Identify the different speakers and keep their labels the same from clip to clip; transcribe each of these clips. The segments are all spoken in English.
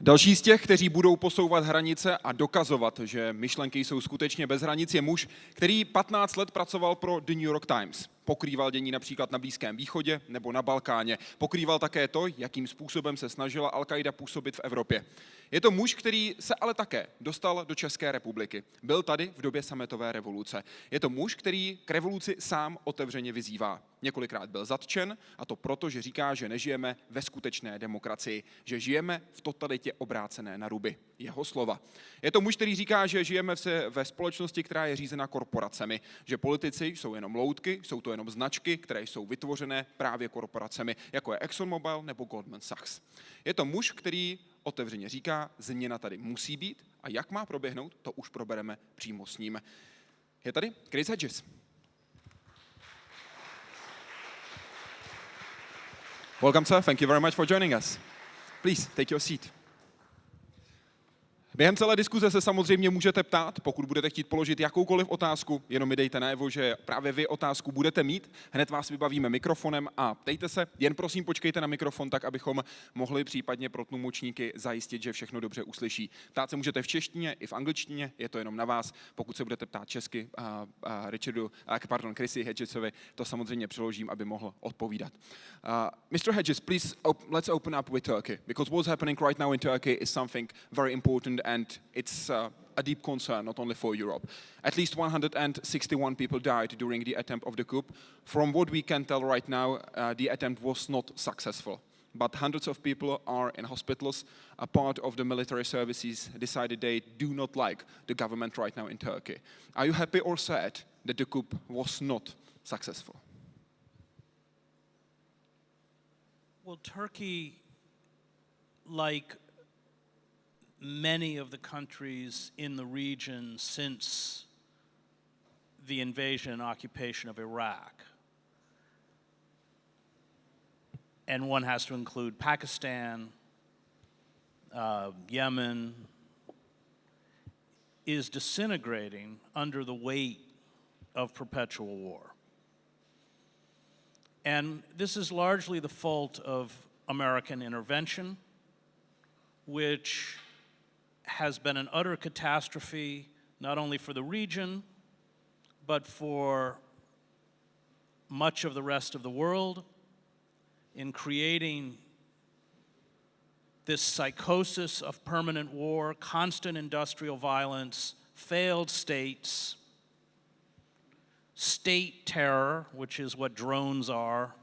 Speaker 1: Další z těch, kteří budou posouvat hranice a dokazovat, že myšlenky jsou skutečně bez hranic, je muž, který 15 let pracoval pro The New York Times. Pokrýval dění například na Blízkém východě nebo na Balkáně. Pokrýval také to, jakým způsobem se snažila Al-Qaida působit v Evropě. Je to muž, který se ale také dostal do České republiky. Byl tady v době sametové revoluce. Je to muž, který k revoluci sám otevřeně vyzývá. Několikrát byl zatčen, a to proto, že říká, že nežijeme ve skutečné demokracii, že žijeme v totalitě obrácené na ruby. Jeho slova. Je to muž, který říká, že žijeme ve společnosti, která je řízena korporacemi, že politici jsou jenom loutky, jsou to jenom značky, které jsou vytvořené právě korporacemi, jako je ExxonMobil nebo Goldman Sachs. Je to muž, který otevřeně říká, změna tady musí být a jak má proběhnout, to už probereme přímo s ním. Je tady Chris Hedges. Welcome, sir. Thank you very much for joining us. Please, take your seat. Během celé diskuze se samozřejmě můžete ptát, pokud budete chtít položit jakoukoliv otázku, jenom mi dejte najevo, že právě vy otázku budete mít, hned vás vybavíme mikrofonem a ptejte se, jen prosím počkejte na mikrofon, tak abychom mohli případně pro tlumočníky zajistit, že všechno dobře uslyší. Ptát se můžete v češtině i v angličtině, je to jenom na vás, pokud se budete ptát česky, Chrisi Hedgesovi, to samozřejmě přeložím, aby mohl odpovídat. Mr. Hedges, please, let's open up with Turkey, because what's happening right now in Turkey is something very important and it's a deep concern, not only for Europe. At least 161 people died during the attempt of the coup. From what we can tell right now, the attempt was not successful. But hundreds of people are in hospitals. A part of the military services decided they do not like the government right now in Turkey. Are you happy or sad that the coup was not successful?
Speaker 2: Well, Turkey, like many of the countries in the region since the invasion and occupation of Iraq, and one has to include Pakistan, Yemen, is disintegrating under the weight of perpetual war. And this is largely the fault of American intervention, which has been an utter catastrophe, not only for the region, but for much of the rest of the world, in creating this psychosis of permanent war, constant industrial violence, failed states, state terror, which is what drones are,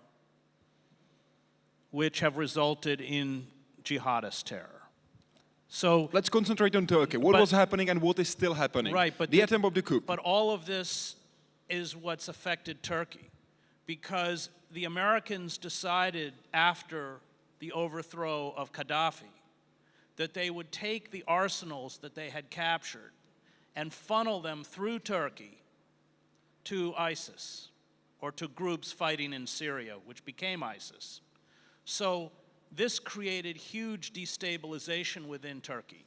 Speaker 2: which have resulted in jihadist terror. So
Speaker 1: let's concentrate on Turkey. What was happening and what is still happening?
Speaker 2: Right, but
Speaker 1: the attempt of the coup.
Speaker 2: But all of this is what's affected Turkey, because the Americans decided after the overthrow of Gaddafi that they would take the arsenals that they had captured and funnel them through Turkey to ISIS, or to groups fighting in Syria, which became ISIS. So this created huge destabilization within Turkey.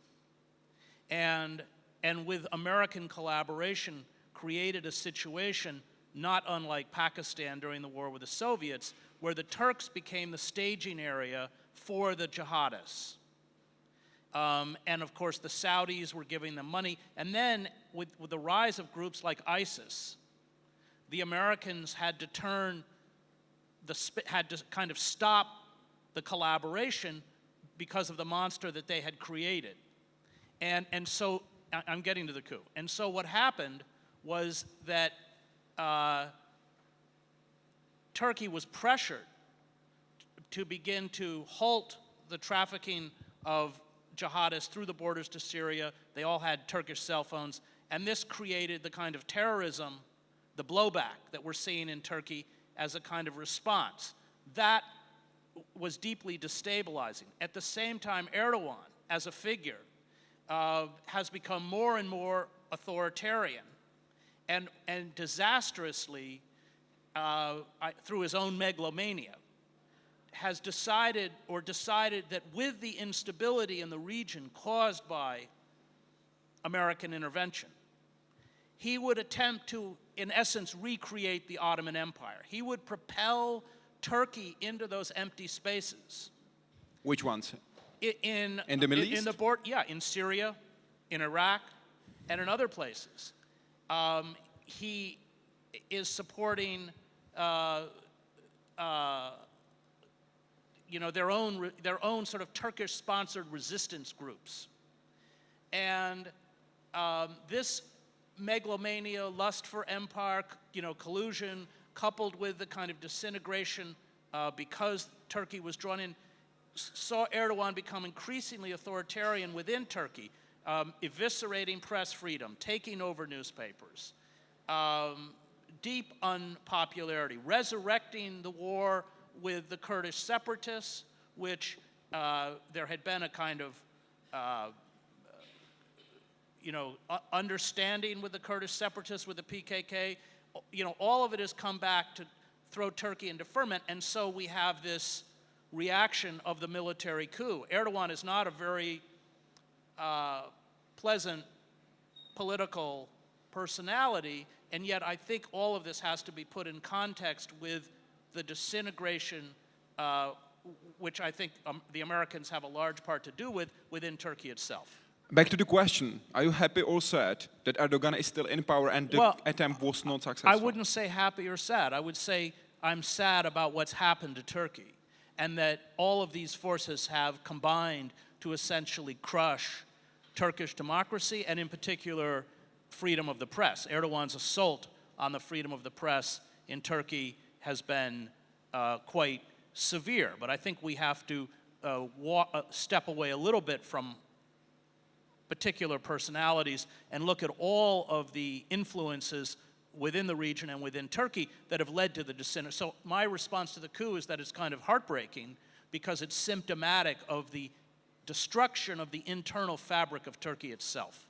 Speaker 2: And with American collaboration, created a situation not unlike Pakistan during the war with the Soviets, where the Turks became the staging area for the jihadists. And of course, the Saudis were giving them money. And then with the rise of groups like ISIS, the Americans had to kind of stop the collaboration because of the monster that they had created. And so, I'm getting to the coup. And so what happened was that Turkey was pressured to begin to halt the trafficking of jihadists through the borders to Syria. They all had Turkish cell phones. And this created the kind of terrorism, the blowback that we're seeing in Turkey as a kind of response. That was deeply destabilizing. At the same time, Erdogan, as a figure, has become more and more authoritarian and disastrously, through his own megalomania, has decided that with the instability in the region caused by American intervention, he would attempt to, in essence, recreate the Ottoman Empire. He would propel Turkey into those empty spaces.
Speaker 1: Which ones? In the Middle East?
Speaker 2: In the board, yeah, in Syria, in Iraq, and in other places. He is supporting, their own sort of Turkish-sponsored resistance groups, and this megalomania, lust for empire, collusion, coupled with the kind of disintegration because Turkey was drawn in, saw Erdogan become increasingly authoritarian within Turkey, eviscerating press freedom, taking over newspapers, deep unpopularity, resurrecting the war with the Kurdish separatists, which there had been a kind of understanding with the Kurdish separatists, with the PKK. All of it has come back to throw Turkey into ferment, and so we have this reaction of the military coup. Erdogan is not a very pleasant political personality, and yet I think all of this has to be put in context with the disintegration, which I think the Americans have a large part to do with within Turkey itself.
Speaker 1: Back to the question, are you happy or sad that Erdogan is still in power and the attempt was not successful?
Speaker 2: I wouldn't say happy or sad. I would say I'm sad about what's happened to Turkey, and that all of these forces have combined to essentially crush Turkish democracy, and in particular, freedom of the press. Erdogan's assault on the freedom of the press in Turkey has been quite severe, but I think we have to step away a little bit from particular personalities and look at all of the influences within the region and within Turkey that have led to the disintegration. So my response to the coup is that it's kind of heartbreaking because it's symptomatic of the destruction of the internal fabric of Turkey itself.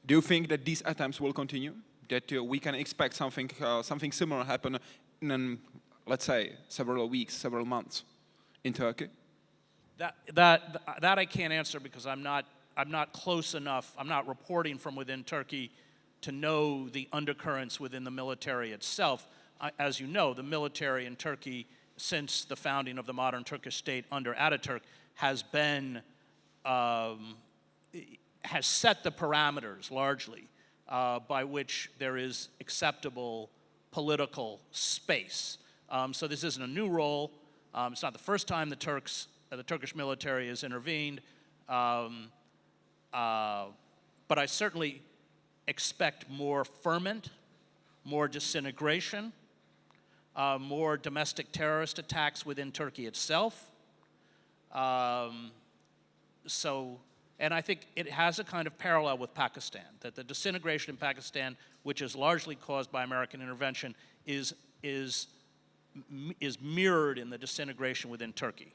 Speaker 1: Do you think that these attempts will continue? That we can expect something similar happen in, let's say, several weeks, several months in Turkey?
Speaker 2: That I can't answer because I'm not close enough. I'm not reporting from within Turkey to know the undercurrents within the military itself. As you know, the military in Turkey, since the founding of the modern Turkish state under Ataturk, has set the parameters largely by which there is acceptable political space. So this isn't a new role. It's not the first time the Turkish military has intervened. But I certainly expect more ferment, more disintegration, more domestic terrorist attacks within Turkey itself. And I think it has a kind of parallel with Pakistan, that the disintegration in Pakistan, which is largely caused by American intervention, is mirrored in the disintegration within Turkey.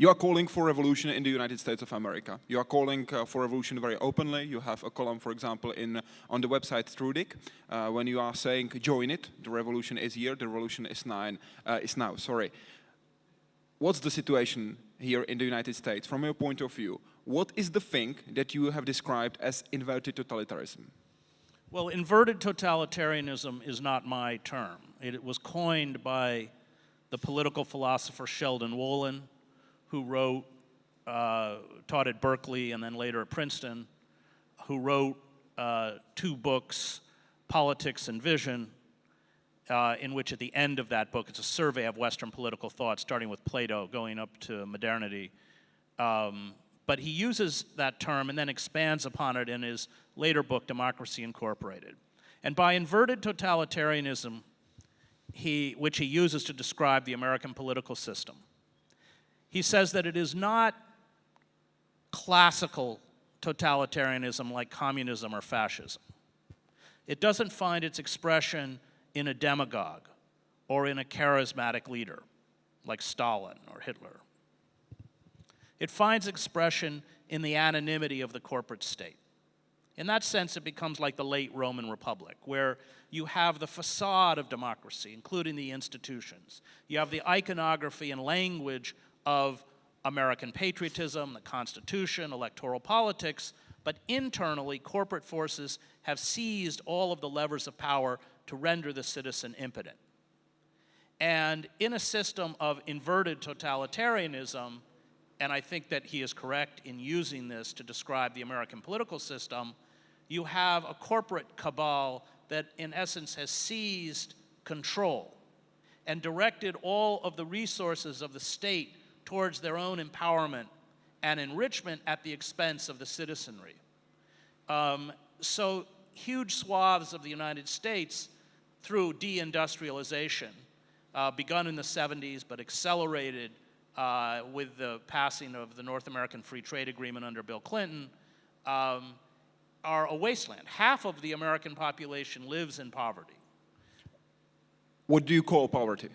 Speaker 1: You are calling for revolution in the United States of America. You are calling for revolution very openly. You have a column, for example, on the website Trudik, when you are saying, join it, the revolution is here, the revolution is now. What's the situation here in the United States? From your point of view, what is the thing that you have described as inverted totalitarianism?
Speaker 2: Well, inverted totalitarianism is not my term. It was coined by the political philosopher Sheldon Wolin, who wrote, taught at Berkeley and then later at Princeton, who wrote 2 books, Politics and Vision, in which at the end of that book, it's a survey of Western political thought, starting with Plato, going up to modernity. But he uses that term and then expands upon it in his later book, Democracy Incorporated. And by inverted totalitarianism, which he uses to describe the American political system, he says that it is not classical totalitarianism like communism or fascism. It doesn't find its expression in a demagogue or in a charismatic leader like Stalin or Hitler. It finds expression in the anonymity of the corporate state. In that sense, it becomes like the late Roman Republic, where you have the facade of democracy, including the institutions. You have the iconography and language of American patriotism, the Constitution, electoral politics, but internally, corporate forces have seized all of the levers of power to render the citizen impotent. And in a system of inverted totalitarianism, and I think that he is correct in using this to describe the American political system, you have a corporate cabal that in essence has seized control and directed all of the resources of the state towards their own empowerment and enrichment at the expense of the citizenry. So huge swaths of the United States, through deindustrialization, begun in the 70s but accelerated with the passing of the North American Free Trade Agreement under Bill Clinton, are a wasteland. Half of the American population lives in poverty.
Speaker 1: What do you call poverty?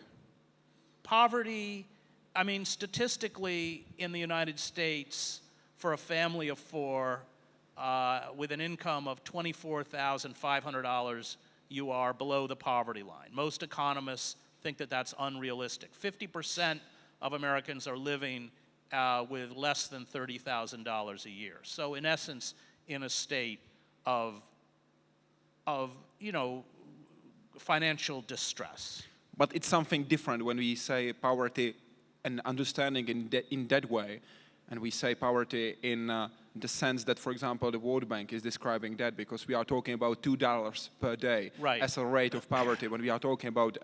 Speaker 2: Poverty, I mean, statistically in the United States, for a family of four with an income of $24,500, you are below the poverty line. Most economists think that that's unrealistic. 50% of Americans are living with less than $30,000 a year. So in essence, in a state of financial distress.
Speaker 1: But it's something different when we say poverty and understanding in that way, and we say poverty in the sense that, for example, the World Bank is describing that, because we are talking about $2 per day as a rate of poverty when we are talking about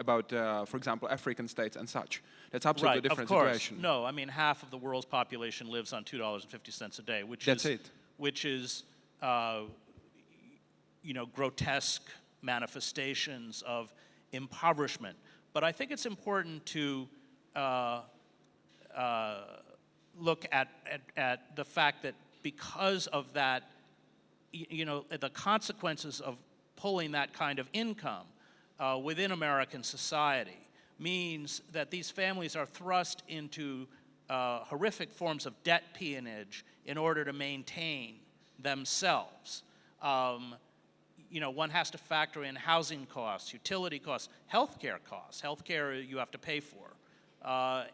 Speaker 1: for example, African states and such. That's absolutely a different situation.
Speaker 2: No, I mean, half of the world's population lives on $2.50 a day, which is grotesque manifestations of impoverishment. But I think it's important to look at the fact that because of that, the consequences of pulling that kind of income within American society means that these families are thrust into horrific forms of debt peonage in order to maintain themselves. One has to factor in housing costs, utility costs, healthcare costs. Healthcare you have to pay for,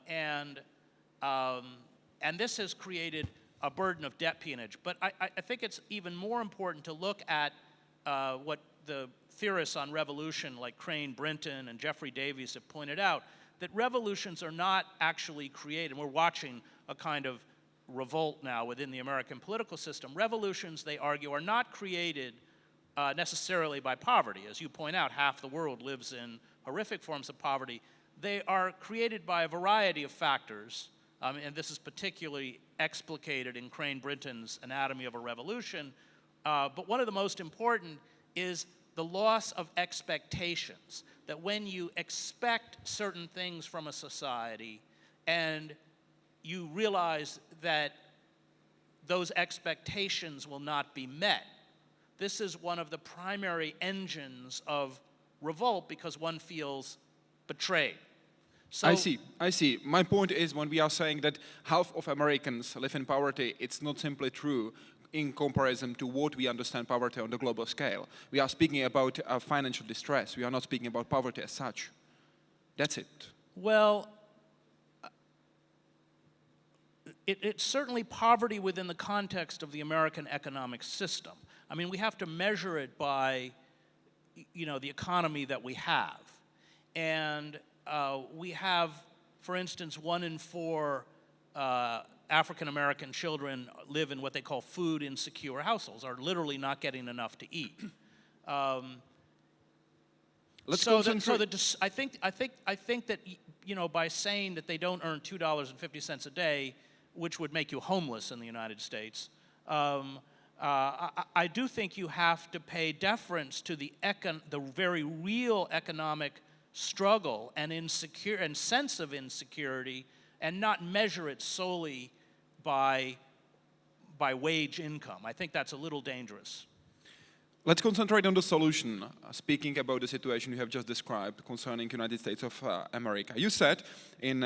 Speaker 2: and this has created a burden of debt peonage. But I think it's even more important to look at what the theorists on revolution like Crane Brinton and Jeffrey Davies have pointed out, that revolutions are not actually created. We're watching a kind of revolt now within the American political system. Revolutions, they argue, are not created necessarily by poverty. As you point out, half the world lives in horrific forms of poverty. They are created by a variety of factors, and this is particularly explicated in Crane Brinton's Anatomy of a Revolution. But one of the most important is the loss of expectations, that when you expect certain things from a society and you realize that those expectations will not be met, this is one of the primary engines of revolt, because one feels betrayed. So,
Speaker 1: I see. My point is, when we are saying that half of Americans live in poverty, it's not simply true in comparison to what we understand poverty on the global scale. We are speaking about financial distress. We are not speaking about poverty as such. That's it.
Speaker 2: Well, it's certainly poverty within the context of the American economic system. I mean, we have to measure it by, the economy that we have. And we have, for instance, 1 in 4 African-American children live in what they call food insecure households, are literally not getting enough to eat. I think that, by saying that they don't earn $2.50 a day, which would make you homeless in the United States, I do think you have to pay deference to the very real economic struggle and sense of insecurity, and not measure it solely by wage income. I think that's a little dangerous.
Speaker 1: Let's concentrate on the solution, speaking about the situation you have just described concerning United States of America. You said in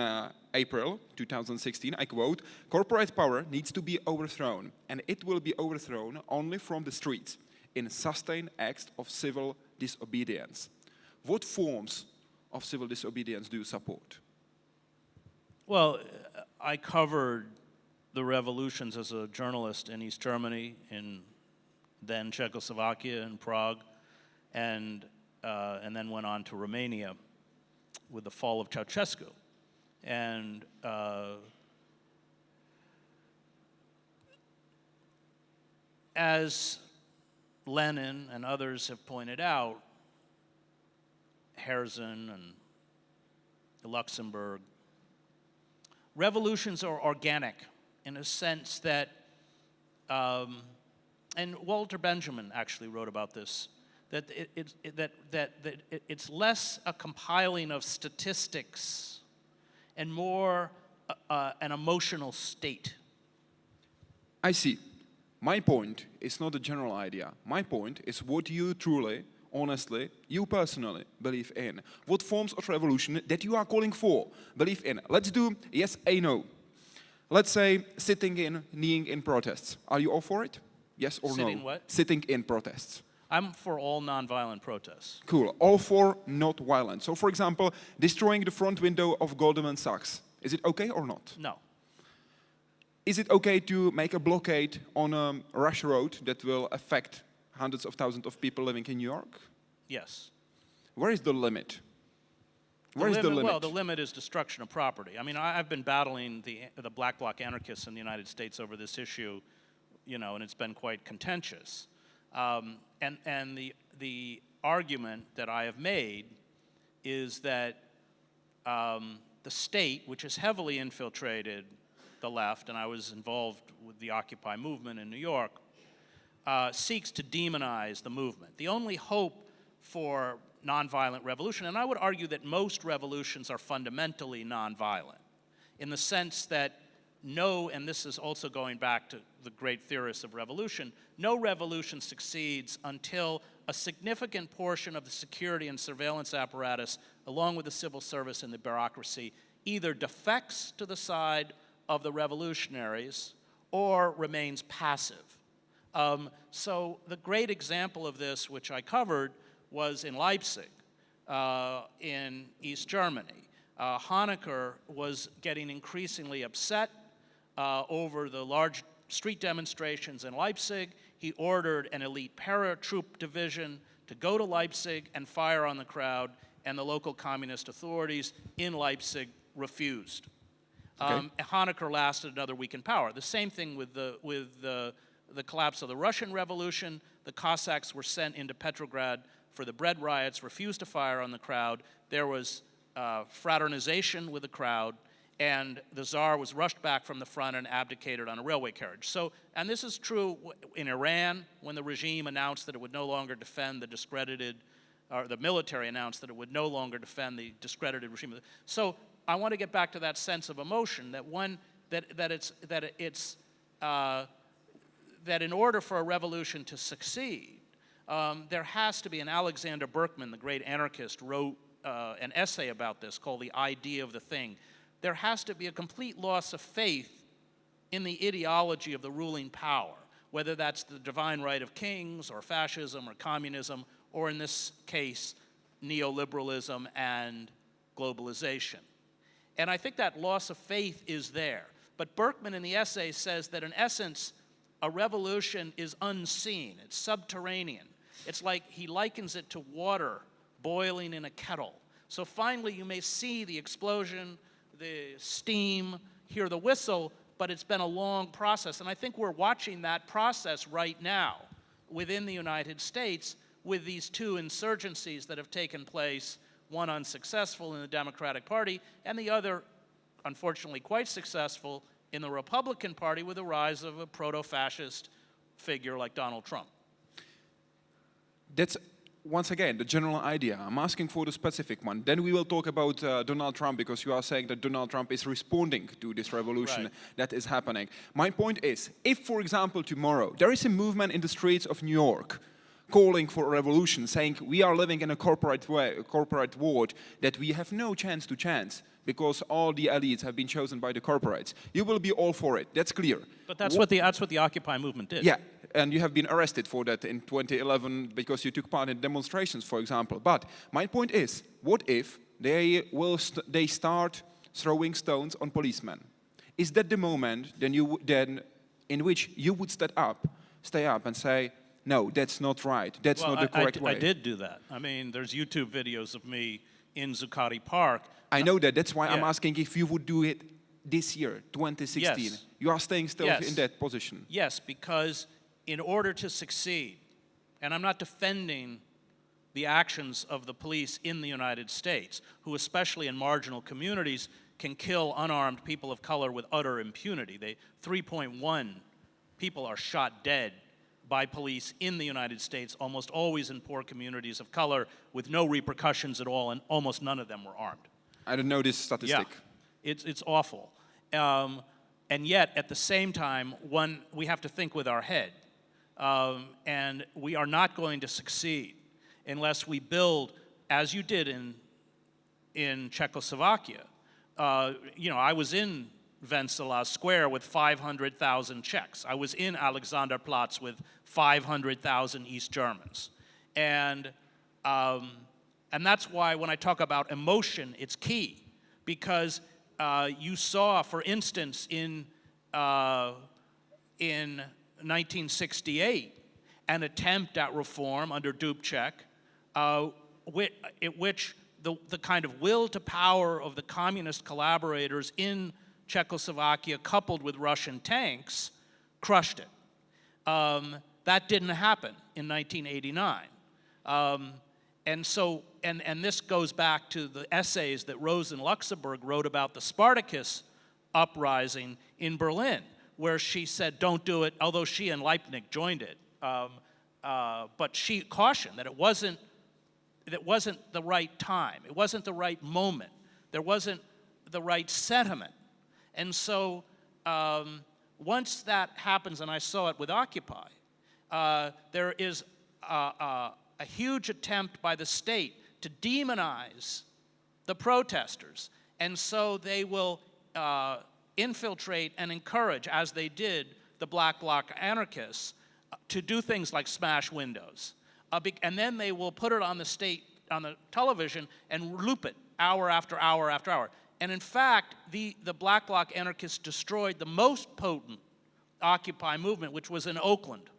Speaker 1: April 2016, I quote, "Corporate power needs to be overthrown, and it will be overthrown only from the streets in sustained acts of civil disobedience." What forms of civil disobedience do you support?
Speaker 2: Well, I covered the revolutions as a journalist in East Germany, in then Czechoslovakia and Prague, and then went on to Romania with the fall of Ceausescu. And as Lenin and others have pointed out, Herzen and Luxemburg, revolutions are organic in a sense that, and Walter Benjamin actually wrote about this, that it's less a compiling of statistics and more an emotional state.
Speaker 1: I see. My point is not a general idea. My point is what you truly, honestly, you personally believe in. What forms of revolution that you are calling for believe in. Let's do yes, a no. Let's say sitting in, kneeling in protests. Are you all for it? Yes or no?
Speaker 2: Sitting what?
Speaker 1: Sitting in protests.
Speaker 2: I'm for all nonviolent protests.
Speaker 1: Cool. All for not violent. So, for example, destroying the front window of Goldman Sachs. Is it okay or not?
Speaker 2: No.
Speaker 1: Is it okay to make a blockade on a rush road that will affect hundreds of thousands of people living in New York?
Speaker 2: Yes.
Speaker 1: Where is the limit? Where is the limit?
Speaker 2: Well, the limit is destruction of property. I mean, I've been battling the black bloc anarchists in the United States over this issue, and it's been quite contentious. And the argument that I have made is that the state, which has heavily infiltrated the left, and I was involved with the Occupy movement in New York, seeks to demonize the movement. The only hope for nonviolent revolution, and I would argue that most revolutions are fundamentally nonviolent, in the sense that and this is also going back to the great theorists of revolution, no revolution succeeds until a significant portion of the security and surveillance apparatus, along with the civil service and the bureaucracy, either defects to the side of the revolutionaries or remains passive. So the great example of this, which I covered, was in Leipzig, in East Germany. Honecker was getting increasingly upset over the large street demonstrations in Leipzig. He ordered an elite paratroop division to go to Leipzig and fire on the crowd, and the local communist authorities in Leipzig refused.
Speaker 1: Okay.
Speaker 2: Honecker lasted another week in power. The same thing with the collapse of the Russian Revolution. The Cossacks were sent into Petrograd for the bread riots, refused to fire on the crowd. There was fraternization with the crowd, and the Tsar was rushed back from the front and abdicated on a railway carriage. So, and this is true in Iran, when the regime announced that it would no longer defend the discredited, or the military announced that it would no longer defend the discredited regime. So I want to get back to that sense of emotion, that in order for a revolution to succeed, there has to be, and Alexander Berkman, the great anarchist, wrote an essay about this called The Idea of the Thing. There has to be a complete loss of faith in the ideology of the ruling power, whether that's the divine right of kings or fascism or communism, or in this case, neoliberalism and globalization. And I think that loss of faith is there. But Berkman in the essay says that in essence, a revolution is unseen, it's subterranean. It's like he likens it to water boiling in a kettle. So finally you may see the explosion, the steam, hear the whistle, but it's been a long process. And I think we're watching that process right now within the United States with these two insurgencies that have taken place, one unsuccessful in the Democratic Party, and the other, unfortunately, quite successful in the Republican Party with the rise of a proto-fascist figure like Donald Trump.
Speaker 1: That's, once again, the general idea. I'm asking for the specific one. Then we will talk about Donald Trump, because you are saying that Donald Trump is responding to this revolution that is happening. My point is, if, for example, tomorrow there is a movement in the streets of New York calling for a revolution, saying we are living in a corporate world that we have no chance because all the elites have been chosen by the corporates, you will be all for it. That's clear.
Speaker 2: But that's what the Occupy movement did.
Speaker 1: Yeah, and you have been arrested for that in 2011 because you took part in demonstrations, for example. But my point is, what if they start throwing stones on policemen? Is that the moment then in which you would stay up and say, no, that's not right. That's not the correct way.
Speaker 2: I did do that. I mean, there's YouTube videos of me in Zuccotti Park.
Speaker 1: I know that. That's why I'm asking if you would do it this year, 2016.
Speaker 2: Yes.
Speaker 1: You are staying still in that position.
Speaker 2: Yes, because in order to succeed, and I'm not defending the actions of the police in the United States, who especially in marginal communities can kill unarmed people of color with utter impunity. 3.1 people are shot dead by police in the United States, almost always in poor communities of color, with no repercussions at all, and almost none of them were armed.
Speaker 1: I didn't know this statistic.
Speaker 2: Yeah, it's awful. And yet, at the same time, we have to think with our head. And we are not going to succeed unless we build, as you did in Czechoslovakia. I was in Wenceslas Square with 500,000 Czechs. I was in Alexanderplatz with 500,000 East Germans. And that's why when I talk about emotion, it's key. Because you saw, for instance, in 1968, an attempt at reform under Dubček, which the kind of will to power of the communist collaborators in Czechoslovakia, coupled with Russian tanks, crushed it. That didn't happen in 1989. And this goes back to the essays that Rosa Luxemburg wrote about the Spartacus uprising in Berlin, where she said, don't do it, although she and Leibniz joined it. But she cautioned that it wasn't the right time. It wasn't the right moment. There wasn't the right sentiment. And so once that happens, and I saw it with Occupy, there is a huge attempt by the state to demonize the protesters. And so they will infiltrate and encourage, as they did, the Black Bloc anarchists to do things like smash windows. And then they will put it on the television and loop it hour after hour after hour. And in fact, the Black Bloc anarchists destroyed the most potent Occupy movement, which was in Oakland.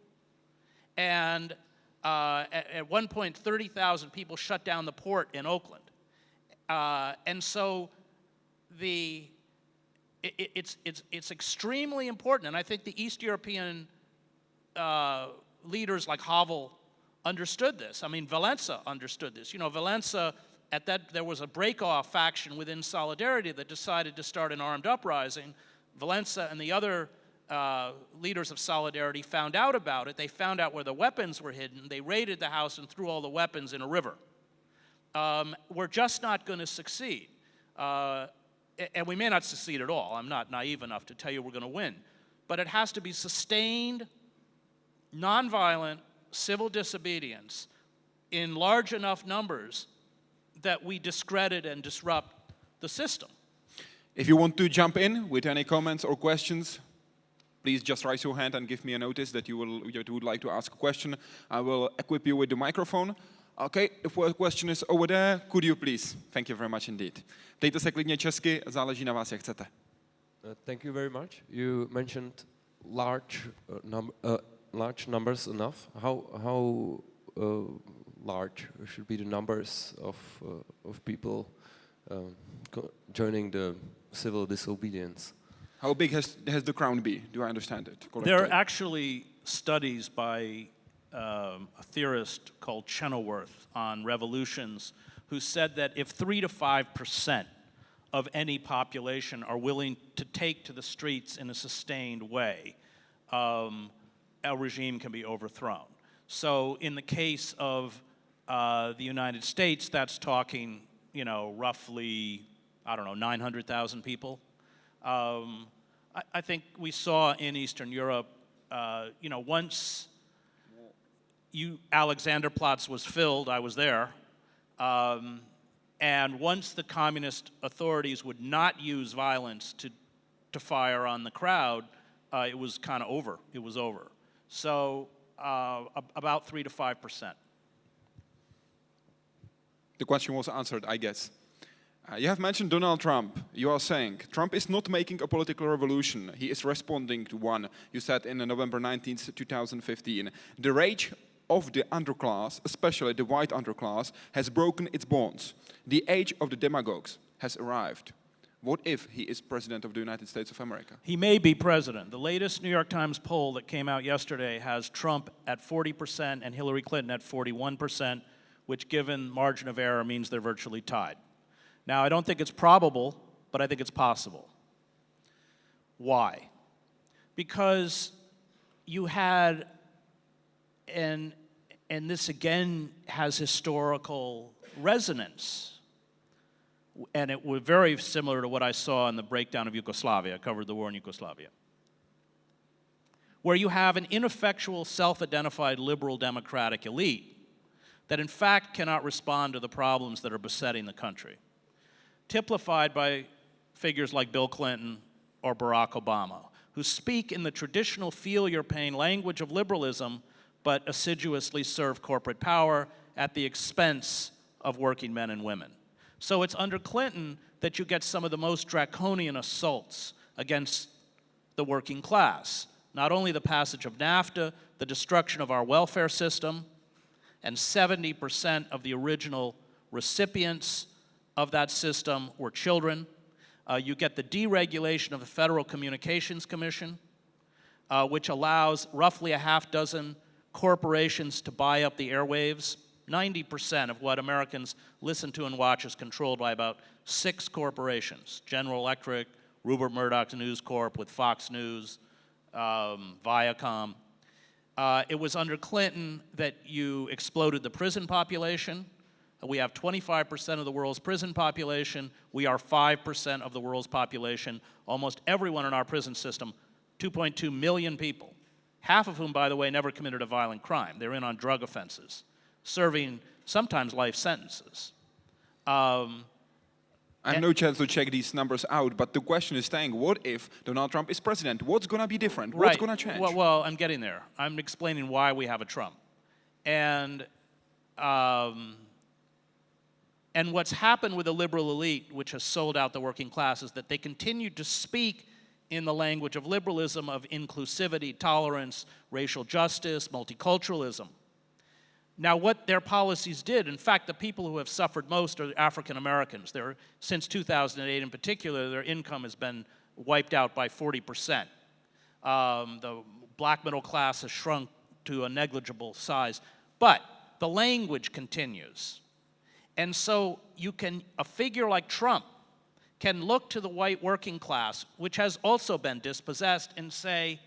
Speaker 2: And at one point, 30,000 people shut down the port in Oakland. And so it's extremely important. And I think the East European leaders like Havel understood this. I mean, Valenza understood this. Valenza, there was a break-off faction within Solidarity that decided to start an armed uprising. Valenza and the other leaders of Solidarity found out about it. They found out where the weapons were hidden. They raided the house and threw all the weapons in a river. We're just not going to succeed. And we may not succeed at all. I'm not naive enough to tell you we're going to win. But it has to be sustained, nonviolent, civil disobedience in large enough numbers that we discredit and disrupt the system.
Speaker 1: If you want to jump in with any comments or questions, please just raise your hand and give me a notice that you would like to ask a question. I will equip you with the microphone. Okay, the first question is over there. Could you please? Thank you very much indeed. Ptejte se klidně česky, záleží na vás, jak chcete.
Speaker 3: Thank you very much. You mentioned large numbers enough. How large should be the numbers of people joining the civil disobedience?
Speaker 1: How big has the crowd be? Do I understand it correctly?
Speaker 2: There are actually studies by a theorist called Chenoweth on revolutions who said that if 3 to 5% of any population are willing to take to the streets in a sustained way, a regime can be overthrown. So in the case of the United States, that's talking, roughly, 900,000 people. I think we saw in Eastern Europe, once Alexanderplatz was filled, I was there, and once the communist authorities would not use violence to fire on the crowd, it was kind of over. It was over. So about 3 to 5%.
Speaker 1: The question was answered, I guess. You have mentioned Donald Trump. You are saying Trump is not making a political revolution. He is responding to one. You said in November 19th, 2015. The rage of the underclass, especially the white underclass, has broken its bonds. The age of the demagogues has arrived. What if he is president of the United States of America?
Speaker 2: He may be president. The latest New York Times poll that came out yesterday has Trump at 40% and Hillary Clinton at 41%, which given margin of error means they're virtually tied. Now, I don't think it's probable, but I think it's possible. Why? Because you had, and this again has historical resonance, and it was very similar to what I saw in the breakdown of Yugoslavia. I covered the war in Yugoslavia, where you have an ineffectual, self-identified liberal democratic elite that in fact cannot respond to the problems that are besetting the country, typified by figures like Bill Clinton or Barack Obama, who speak in the traditional feel-your-pain language of liberalism, but assiduously serve corporate power at the expense of working men and women. So it's under Clinton that you get some of the most draconian assaults against the working class. Not only the passage of NAFTA, the destruction of our welfare system, and 70% of the original recipients of that system were children. You get the deregulation of the Federal Communications Commission, which allows roughly a half dozen corporations to buy up the airwaves. 90% of what Americans listen to and watch is controlled by about 6 corporations: General Electric, Rupert Murdoch's News Corp with Fox News, Viacom. It was under Clinton that you exploded the prison population. We have 25% of the world's prison population. We are 5% of the world's population. Almost everyone in our prison system, 2.2 million people, half of whom, by the way, never committed a violent crime. They're in on drug offenses, serving sometimes life sentences.
Speaker 1: I have no chance to check these numbers out, but the question is staying, what if Donald Trump is president? What's going to be different? What's going to change?
Speaker 2: Well, I'm getting there. I'm explaining why we have a Trump. And what's happened with the liberal elite, which has sold out the working class, is that they continue to speak in the language of liberalism, of inclusivity, tolerance, racial justice, multiculturalism. Now, what their policies did, in fact, the people who have suffered most are African Americans. Since 2008 in particular, their income has been wiped out by 40%. The black middle class has shrunk to a negligible size. But the language continues. And so a figure like Trump can look to the white working class, which has also been dispossessed, and say,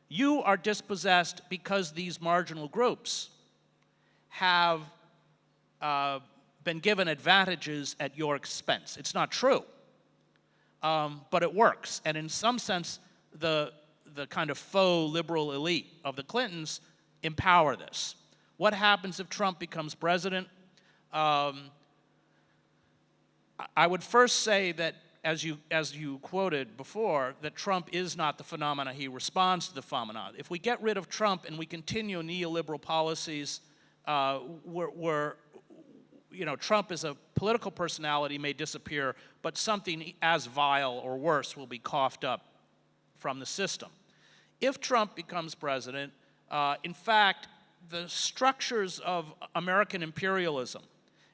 Speaker 2: you are dispossessed because these marginal groups have been given advantages at your expense. It's not true, but it works. And in some sense, the kind of faux liberal elite of the Clintons empower this. What happens if Trump becomes president? I would first say that, as you quoted before, that Trump is not the phenomena. He responds to the phenomena. If we get rid of Trump and we continue neoliberal policies, Trump as a political personality may disappear, but something as vile or worse will be coughed up from the system. If Trump becomes president, in fact, the structures of American imperialism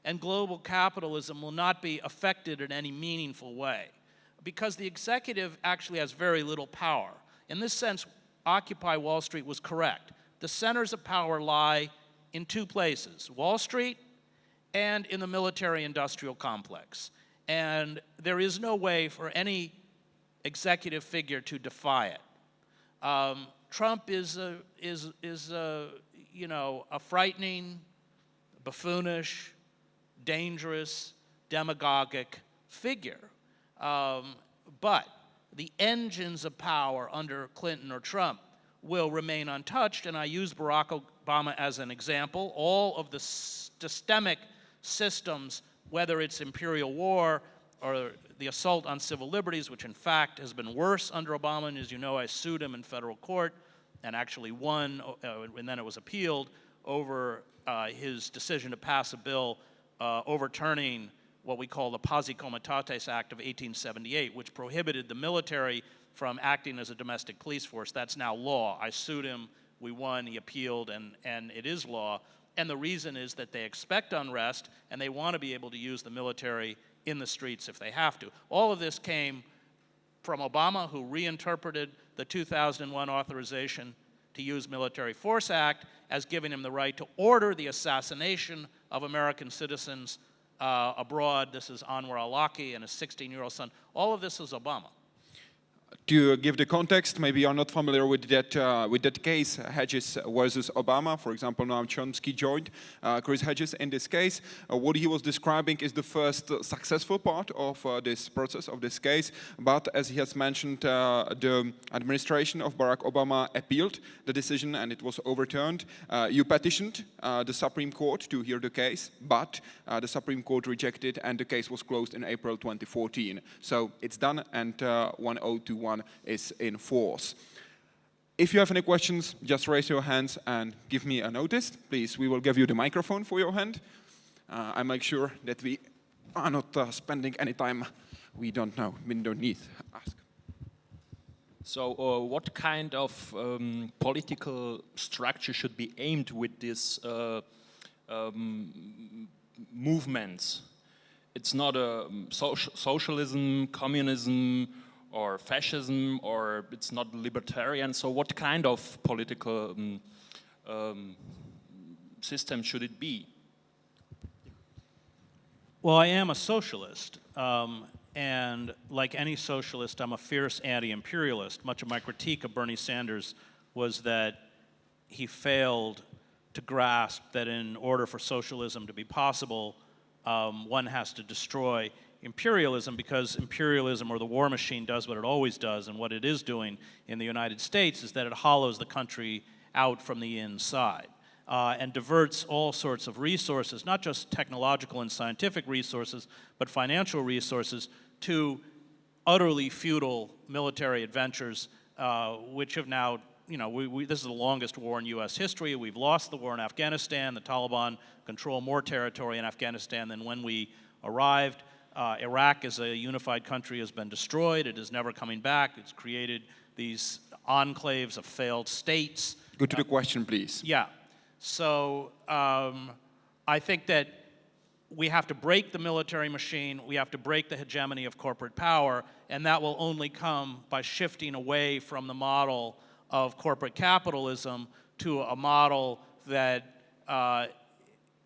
Speaker 2: and global capitalism will not be affected in any meaningful way, because the executive actually has very little power. In this sense, Occupy Wall Street was correct. The centers of power lie in 2 places: Wall Street and in the military-industrial complex. And there is no way for any executive figure to defy it. Trump is a frightening, buffoonish, dangerous, demagogic figure. But the engines of power under Clinton or Trump will remain untouched, and I use Barack Obama as an example. All of the systemic systems, whether it's imperial war or the assault on civil liberties, which in fact has been worse under Obama, and as you know, I sued him in federal court and actually won, and then it was appealed over his decision to pass a bill overturning what we call the Pazzi Comitatus Act of 1878, which prohibited the military from acting as a domestic police force. That's now law. I sued him, we won, he appealed, and it is law. And the reason is that they expect unrest and they want to be able to use the military in the streets if they have to. All of this came from Obama, who reinterpreted the 2001 authorization to use Military Force Act as giving him the right to order the assassination of American citizens abroad. This is Anwar al-Awlaki and his 16-year-old son. All of this is Obama.
Speaker 1: To give the context, maybe you're not familiar with that case, Hedges versus Obama. For example, Noam Chomsky joined Chris Hedges in this case. What he was describing is the first successful part of this process, of this case. But as he has mentioned, the administration of Barack Obama appealed the decision and it was overturned. You petitioned the Supreme Court to hear the case, but the Supreme Court rejected and the case was closed in April 2014. So it's done and 1021 is in force. If you have any questions, just raise your hands and give me a notice. Please, we will give you the microphone for your hand. I make sure that we are not spending any time we don't know, we don't need to ask.
Speaker 4: So what kind of political structure should be aimed with this movements? It's not a socialism, communism, or fascism, or it's not libertarian. So what kind of political system should it be?
Speaker 2: Well, I am a socialist, and like any socialist, I'm a fierce anti-imperialist. Much of my critique of Bernie Sanders was that he failed to grasp that in order for socialism to be possible, one has to destroy imperialism, because imperialism or the war machine does what it always does, and what it is doing in the United States is that it hollows the country out from the inside and diverts all sorts of resources, not just technological and scientific resources, but financial resources to utterly futile military adventures, which have now, you know, this is the longest war in U.S. history. We've lost the war in Afghanistan. The Taliban control more territory in Afghanistan than when we arrived. Iraq as a unified country has been destroyed. It is never coming back. It's created these enclaves of failed states.
Speaker 1: Go to the question, please.
Speaker 2: Yeah. So I think that we have to break the military machine. We have to break the hegemony of corporate power, and that will only come by shifting away from the model of corporate capitalism to a model that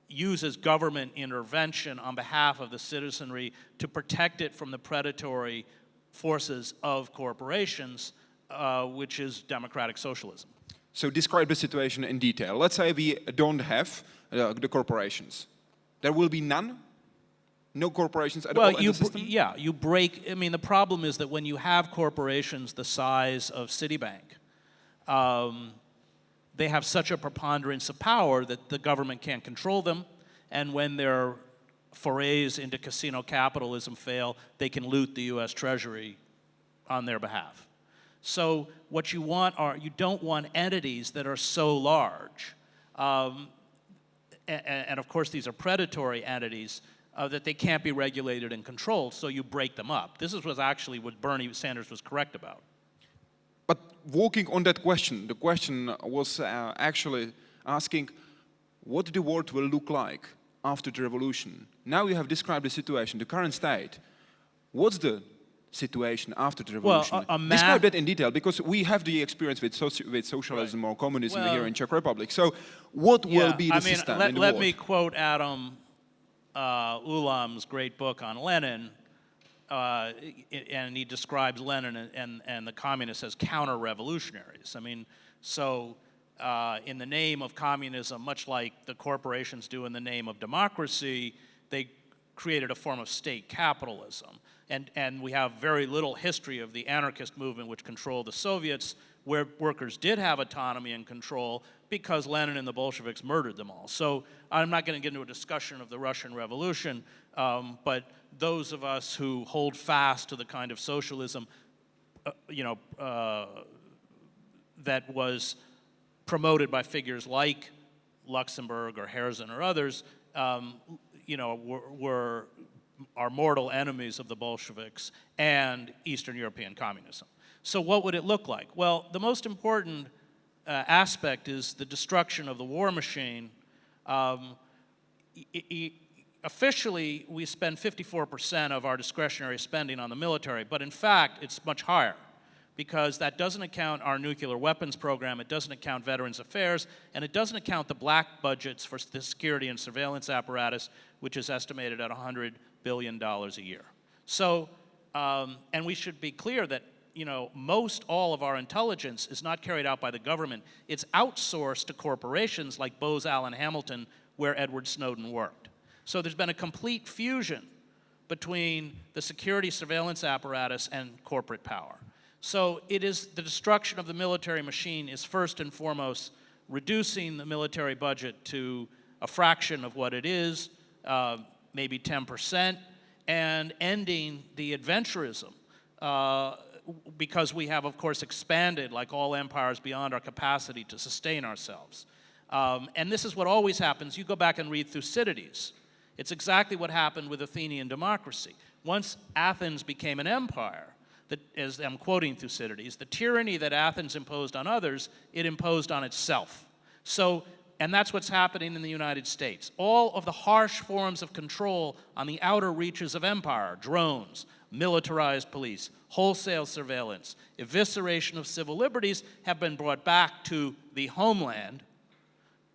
Speaker 2: uses government intervention on behalf of the citizenry to protect it from the predatory forces of corporations, which is democratic socialism.
Speaker 1: So describe the situation in detail. Let's say we don't have the corporations. There will be none? No corporations at all in the system?
Speaker 2: Yeah, you break. I mean, the problem is that when you have corporations the size of Citibank, they have such a preponderance of power that the government can't control them, and when their forays into casino capitalism fail, they can loot the U.S. Treasury on their behalf. So what you want are, you don't want entities that are so large, and of course these are predatory entities, that they can't be regulated and controlled, so you break them up. This was actually what Bernie Sanders was correct about.
Speaker 1: But walking on that question, the question was actually asking what the world will look like after the revolution. Now you have described the situation, the current state. What's the situation after the revolution?
Speaker 2: Well,
Speaker 1: describe that in detail, because we have the experience with socialism or communism here in Czech Republic. So what will be the system in the
Speaker 2: let
Speaker 1: world?
Speaker 2: me quote Adam Ulam's great book on Lenin, and he describes Lenin and the communists as counter-revolutionaries. I mean, so in the name of communism, much like the corporations do in the name of democracy, they created a form of state capitalism. And we have very little history of the anarchist movement which controlled the Soviets, where workers did have autonomy and control because Lenin and the Bolsheviks murdered them all. So I'm not going to get into a discussion of the Russian Revolution, but those of us who hold fast to the kind of socialism, that was promoted by figures like Luxemburg or Herzen or others, are mortal enemies of the Bolsheviks and Eastern European communism. So what would it look like? Well, the most important aspect is the destruction of the war machine Officially, we spend 54% of our discretionary spending on the military, but in fact, it's much higher because that doesn't account our nuclear weapons program, it doesn't account Veterans Affairs, and it doesn't account the black budgets for the security and surveillance apparatus, which is estimated at $100 billion a year. So, and we should be clear that most all of our intelligence is not carried out by the government. It's outsourced to corporations like Bose Allen Hamilton, where Edward Snowden worked. So there's been a complete fusion between the security surveillance apparatus and corporate power. So it is the destruction of the military machine is first and foremost reducing the military budget to a fraction of what it is, maybe 10%, and ending the adventurism because we have, of course, expanded, like all empires, beyond our capacity to sustain ourselves. And this is what always happens. You go back and read Thucydides. It's exactly what happened with Athenian democracy. Once Athens became an empire, as I'm quoting Thucydides, the tyranny that Athens imposed on others, it imposed on itself. So, and that's what's happening in the United States. All of the harsh forms of control on the outer reaches of empire, drones, militarized police, wholesale surveillance, evisceration of civil liberties, have been brought back to the homeland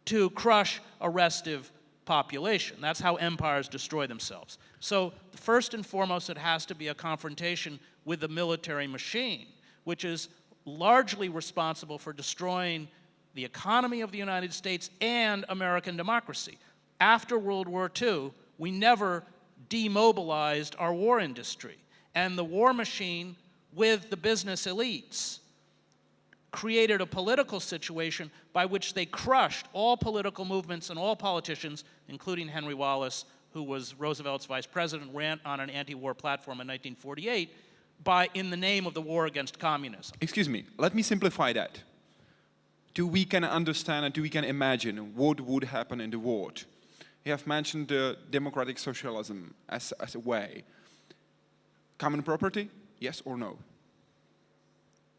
Speaker 2: to crush a restive population. That's how empires destroy themselves. So first and foremost, it has to be a confrontation with the military machine, which is largely responsible for destroying the economy of the United States and American democracy. After World War II, we never demobilized our war industry. And the war machine, with the business elites, created a political situation by which they crushed all political movements and all politicians, including Henry Wallace, who was Roosevelt's vice president, ran on an anti-war platform in 1948, in the name of the war against communism.
Speaker 1: Excuse me, let me simplify that. We can understand and we can imagine what would happen in the world. You have mentioned democratic socialism as a way. Common property, yes or no?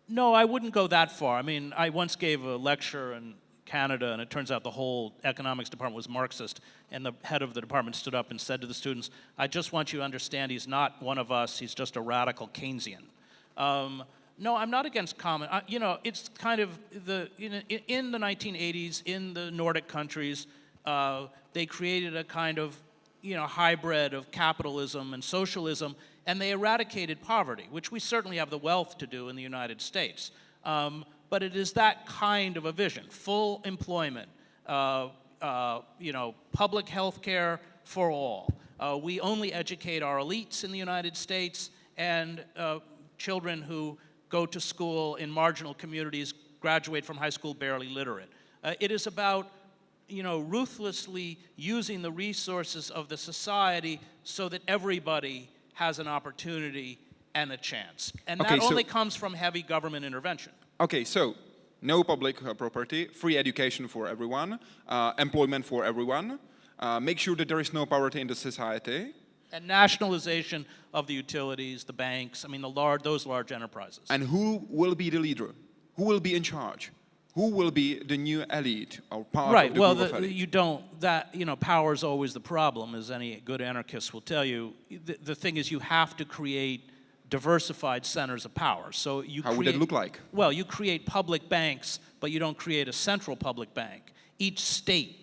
Speaker 2: No, I wouldn't go that far. I mean, I once gave a lecture in Canada, and it turns out the whole economics department was Marxist, and the head of the department stood up and said to the students, I just want you to understand he's not one of us, he's just a radical Keynesian. No, I'm not against common. It's kind of in the 1980s, in the Nordic countries, they created a kind of hybrid of capitalism and socialism, and they eradicated poverty, which we certainly have the wealth to do in the United States. But it is that kind of a vision: full employment, public health care for all. We only educate our elites in the United States, and children who go to school in marginal communities graduate from high school barely literate. It is about ruthlessly using the resources of the society so that everybody has an opportunity and a chance. And that only comes from heavy government intervention.
Speaker 1: Okay, so no public property, free education for everyone, employment for everyone, make sure that there is no poverty in the society.
Speaker 2: And nationalization of the utilities, the banks, those large enterprises.
Speaker 1: And who will be the leader? Who will be in charge? Who will be the new elite or part of the group of elite?
Speaker 2: Power is always the problem, as any good anarchist will tell you. The thing is, you have to create diversified centers of power. So
Speaker 1: How would it look like?
Speaker 2: Well, you create public banks, but you don't create a central public bank. Each state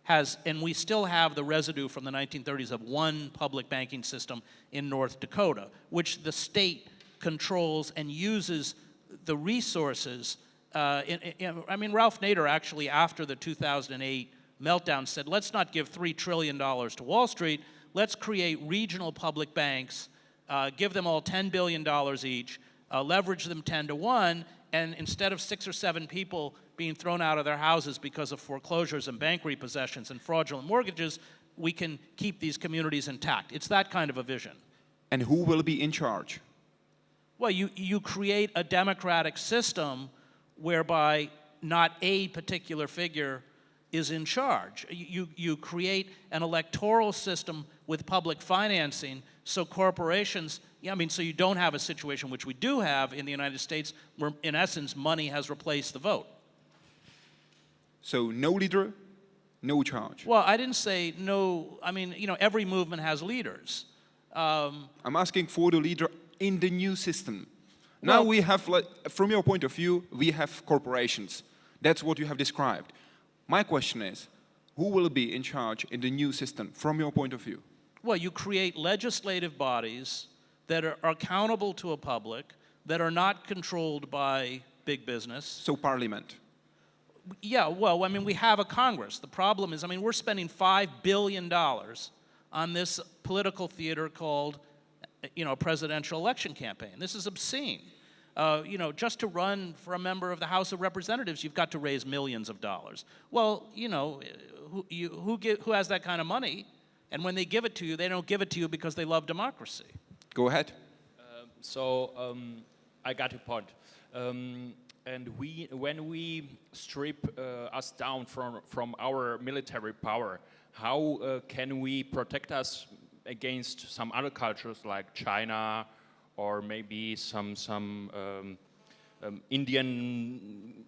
Speaker 2: has, and we still have the residue from the 1930s of one public banking system in North Dakota, which the state controls and uses the resources. Ralph Nader actually, after the 2008 meltdown, said, let's not give $3 trillion to Wall Street, let's create regional public banks, give them all $10 billion each, leverage them 10 to 1, and instead of 6 or 7 people being thrown out of their houses because of foreclosures and bank repossessions and fraudulent mortgages, we can keep these communities intact. It's that kind of a vision.
Speaker 1: And who will be in charge?
Speaker 2: Well, you create a democratic system whereby not a particular figure is in charge. You create an electoral system with public financing so corporations, so you don't have a situation which we do have in the United States where, in essence, money has replaced the vote.
Speaker 1: So no leader, No charge.
Speaker 2: Well, I didn't say no. I mean, every movement has leaders.
Speaker 1: I'm asking for the leader in the new system. Now
Speaker 2: Well-
Speaker 1: we have, from your point of view, we have corporations. That's what you have described. My question is, who will be in charge in the new system, from your point of view?
Speaker 2: Well, you create legislative bodies that are accountable to a public, that are not controlled by big business.
Speaker 1: So parliament.
Speaker 2: Yeah, well, I mean, we have a Congress. The problem is, we're spending $5 billion on this political theater called, a presidential election campaign. This is obscene. Just to run for a member of the House of Representatives, you've got to raise millions of dollars. Well, who has that kind of money? And when they give it to you, they don't give it to you because they love democracy.
Speaker 1: Go ahead.
Speaker 4: I got your point. And when we strip us down from our military power, how can we protect us against some other cultures like China, or maybe some Indian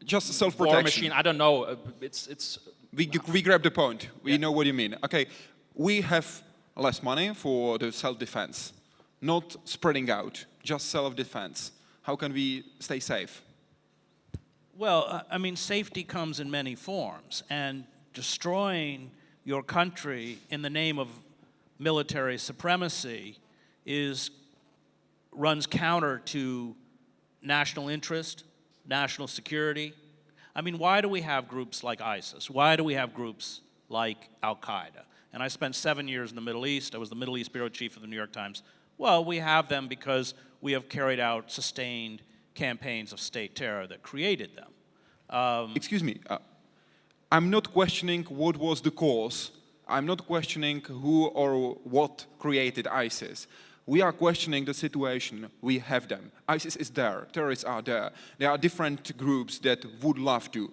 Speaker 1: Just
Speaker 4: war
Speaker 1: self-protection.
Speaker 4: machine? I don't know. It's
Speaker 1: We grab the point. We know what you mean. Okay, we have less money for the self-defense, not spreading out, just self-defense. How can we stay safe?
Speaker 2: Well, safety comes in many forms, and destroying your country in the name of military supremacy runs counter to national interest, national security. Why do we have groups like ISIS? Why do we have groups like Al-Qaeda? And I spent 7 years in the Middle East. I was the Middle East bureau chief of the New York Times. Well, we have them because we have carried out sustained campaigns of state terror that created them.
Speaker 1: Excuse me. I'm not questioning what was the cause. I'm not questioning who or what created ISIS. We are questioning the situation. We have them. ISIS is there. Terrorists are there. There are different groups that would love to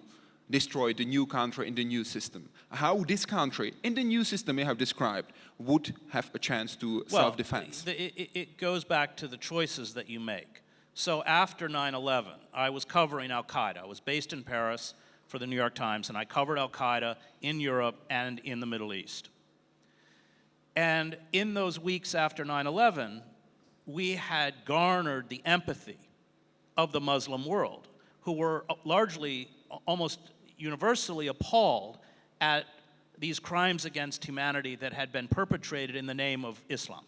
Speaker 1: destroy the new country in the new system. How this country, in the new system you have described, would have a chance to self-defense?
Speaker 2: It goes back to the choices that you make. So after 9/11, I was covering Al-Qaeda. I was based in Paris for the New York Times, and I covered Al-Qaeda in Europe and in the Middle East. And in those weeks after 9/11, we had garnered the empathy of the Muslim world, who were largely, almost universally appalled at these crimes against humanity that had been perpetrated in the name of Islam.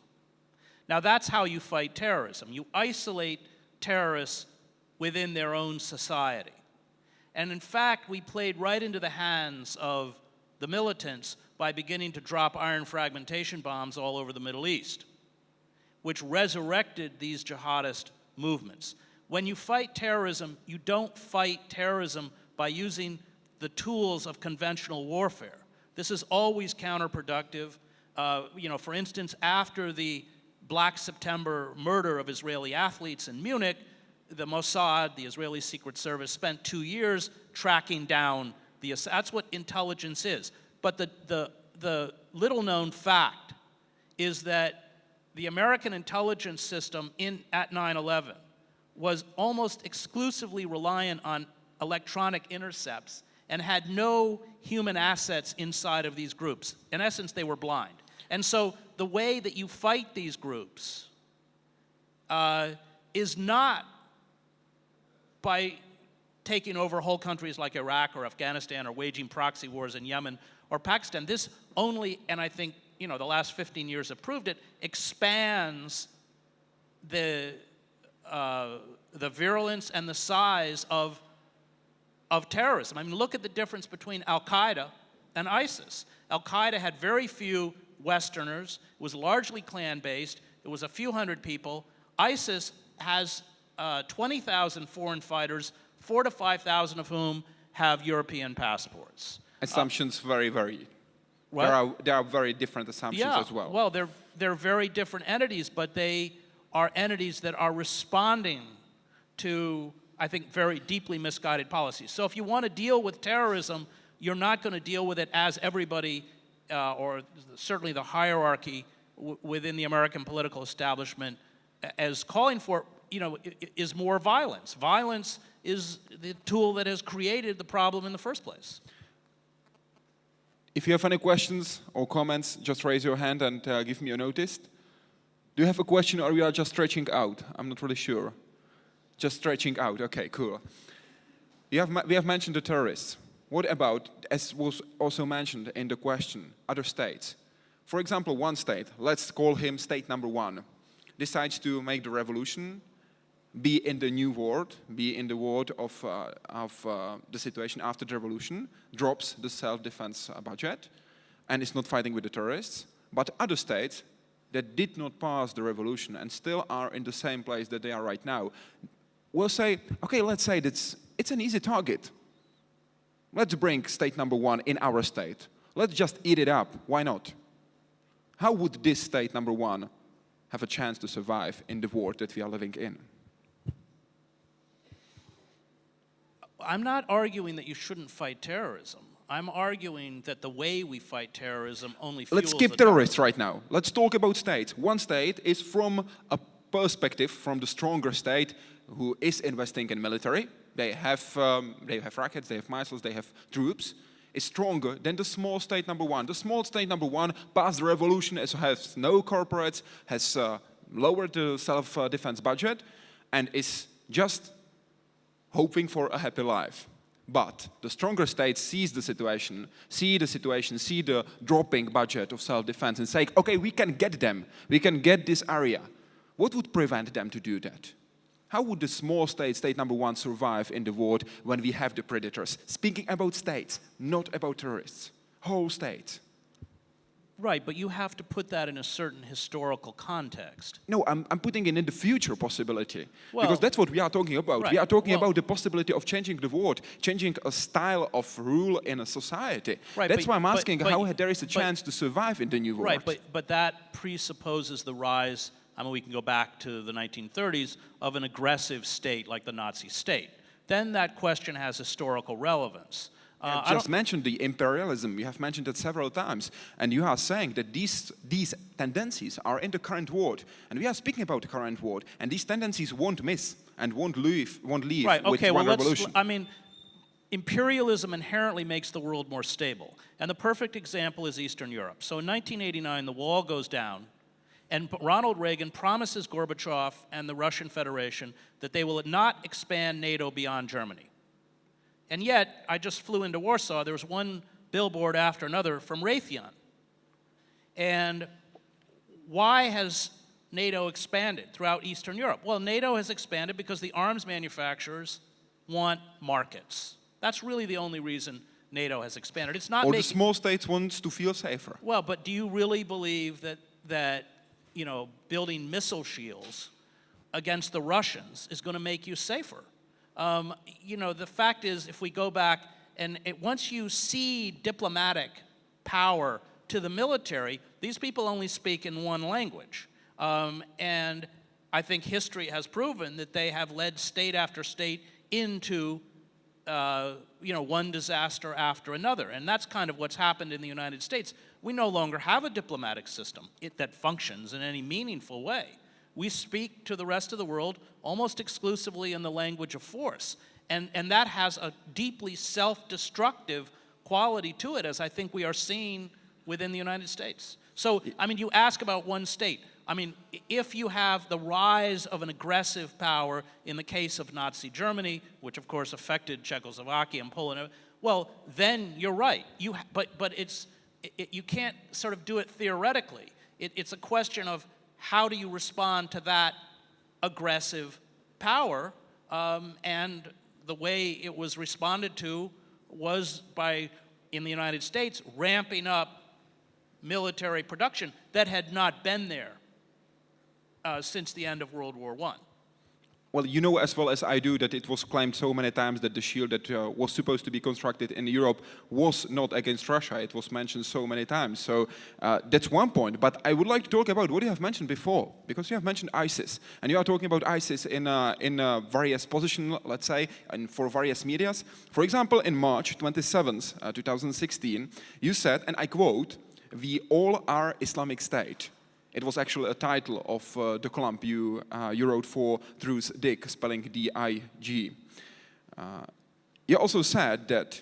Speaker 2: Now, that's how you fight terrorism. You isolate terrorists within their own society. And in fact, we played right into the hands of the militants by beginning to drop iron fragmentation bombs all over the Middle East, which resurrected these jihadist movements. When you fight terrorism, you don't fight terrorism by using the tools of conventional warfare. This is always counterproductive. For instance, after the Black September murder of Israeli athletes in Munich, the Mossad, the Israeli Secret Service, spent 2 years tracking down that's what intelligence is. But the little-known fact is that the American intelligence system at 9/11 was almost exclusively reliant on electronic intercepts and had no human assets inside of these groups. In essence, they were blind. And so the way that you fight these groups is not by taking over whole countries like Iraq or Afghanistan or waging proxy wars in Yemen or Pakistan. This only, and I think the last 15 years have proved it, expands the virulence and the size of terrorism. Look at the difference between Al-Qaeda and ISIS. Al-Qaeda had very few Westerners. It was largely clan-based. It was a few hundred people. ISIS has 20,000 foreign fighters, 4,000 to 5,000 of whom have European passports.
Speaker 1: Assumptions vary.
Speaker 2: What?
Speaker 1: There are very different assumptions as well.
Speaker 2: Well, they're very different entities, but they are entities that are responding to, I think, very deeply misguided policies. So if you want to deal with terrorism, you're not going to deal with it as everybody, or certainly the hierarchy within the American political establishment, as calling for, is more violence. Violence is the tool that has created the problem in the first place.
Speaker 1: If you have any questions or comments, just raise your hand and give me a notice. Do you have a question or we are just stretching out? I'm not really sure. Just stretching out, okay, cool. We have mentioned the terrorists. What about, as was also mentioned in the question, other states? For example, one state, let's call him state number 1, decides to make the revolution, be in the new world, be in the world of the situation after the revolution, drops the self-defense budget, and is not fighting with the terrorists. But other states that did not pass the revolution and still are in the same place that they are right now will say, okay, let's say it's an easy target. Let's bring state number 1 in our state. Let's just eat it up. Why not? How would this state number 1 have a chance to survive in the world that we are living in?
Speaker 2: I'm not arguing that you shouldn't fight terrorism. I'm arguing that the way we fight terrorism only fuels
Speaker 1: Let's skip terrorists right now. Let's talk about states. One state is from a perspective from the stronger state who is investing in military. They have rockets, they have missiles, they have troops. Is stronger than the small state number 1. The small state number 1 passed the revolution, has no corporates, has lowered the self-defense budget, and is just hoping for a happy life. But the stronger states see the situation, see the dropping budget of self-defense and say, okay, we can get them, we can get this area. What would prevent them to do that? How would the small state, state number 1, survive in the world when we have the predators? Speaking about states, not about terrorists, whole states.
Speaker 2: Right, but you have to put that in a certain historical context.
Speaker 1: No, I'm putting it in the future possibility.
Speaker 2: Well,
Speaker 1: because that's what we are talking about.
Speaker 2: right,
Speaker 1: We are talking
Speaker 2: well,
Speaker 1: about the possibility of changing the world, changing a style of rule in a society.
Speaker 2: Right,
Speaker 1: that's why I'm asking
Speaker 2: but-
Speaker 1: how there is a chance to survive in the new world.
Speaker 2: Right, but that presupposes the rise, I mean, we can go back to the 1930s, of an aggressive state like the Nazi state. Then that question has historical relevance.
Speaker 1: I just mentioned the imperialism. You have mentioned it several times. And you are saying that these tendencies are in the current world. And we are speaking about the current world. And these tendencies won't miss and won't leave
Speaker 2: Right,
Speaker 1: with
Speaker 2: okay,
Speaker 1: one
Speaker 2: well,
Speaker 1: revolution.
Speaker 2: I mean, imperialism inherently makes the world more stable. And the perfect example is Eastern Europe. So in 1989, the wall goes down, and Ronald Reagan promises Gorbachev and the Russian Federation that they will not expand NATO beyond Germany. And yet, I just flew into Warsaw. There was one billboard after another from Raytheon. And why has NATO expanded throughout Eastern Europe? Well, NATO has expanded because the arms manufacturers want markets. That's really the only reason NATO has expanded. It's not
Speaker 1: Or the small states want to feel safer.
Speaker 2: Well, but do you really believe that building missile shields against the Russians is going to make you safer? The fact is, if we go back, and once you see diplomatic power to the military, these people only speak in one language. And I think history has proven that they have led state after state into, one disaster after another. And that's kind of what's happened in the United States. We no longer have a diplomatic system that functions in any meaningful way. We speak to the rest of the world almost exclusively in the language of force. And that has a deeply self-destructive quality to it, as I think we are seeing within the United States. So, I mean, you ask about one state. I mean, if you have the rise of an aggressive power in the case of Nazi Germany, which of course affected Czechoslovakia and Poland, well, then you're right. But you can't sort of do it theoretically. It's a question of how do you respond to that aggressive power? And the way it was responded to was by, in the United States, ramping up military production that had not been there since the end of World War I.
Speaker 1: Well, you know as well as I do that it was claimed so many times that the shield that was supposed to be constructed in Europe was not against Russia. It was mentioned so many times. So that's one point. But I would like to talk about what you have mentioned before, because you have mentioned ISIS. And you are talking about ISIS in various positions, let's say, and for various medias. For example, in March 27th, 2016, you said, and I quote, "We all are Islamic State." It was actually a title of the column you wrote for Truth Dig, spelling D-I-G. You also said that